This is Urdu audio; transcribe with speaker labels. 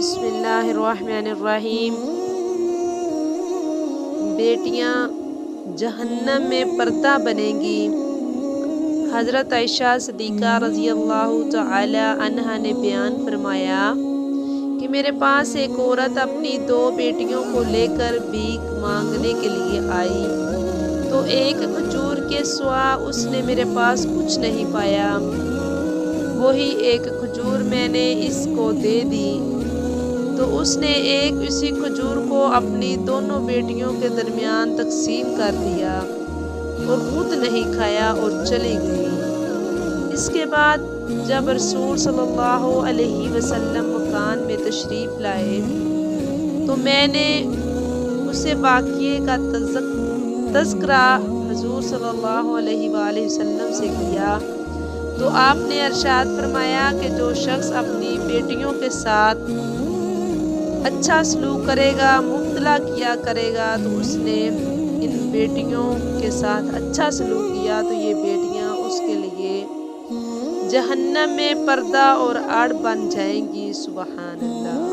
Speaker 1: بسم اللہ الرحمن الرحیم۔ بیٹیاں جہنم میں پردہ بنیں گی۔ حضرت عائشہ صدیقہ رضی اللہ تعالی عنہا نے بیان فرمایا کہ میرے پاس ایک عورت اپنی 2 بیٹیوں کو لے کر بھیک مانگنے کے لیے آئی تو ایک کھجور کے سوا اس نے میرے پاس کچھ نہیں پایا۔ وہی ایک کھجور میں نے اس کو دے دی تو اس نے اسی کھجور کو اپنی دونوں بیٹیوں کے درمیان تقسیم کر دیا اور خود نہیں کھایا اور چلی گئی۔ اس کے بعد جب رسول صلی اللہ علیہ وسلم مکان میں تشریف لائے تو میں نے اسے واقعے کا تذکرہ حضور صلی اللہ علیہ وآلہ وسلم سے کیا تو آپ نے ارشاد فرمایا کہ جو شخص اپنی بیٹیوں کے ساتھ اچھا سلوک کرے گا، مبتلا کیا کرے گا تو اس نے ان بیٹیوں کے ساتھ اچھا سلوک کیا تو یہ بیٹیاں اس کے لیے جہنم میں پردہ اور آڑ بن جائیں گی۔ سبحان اللہ۔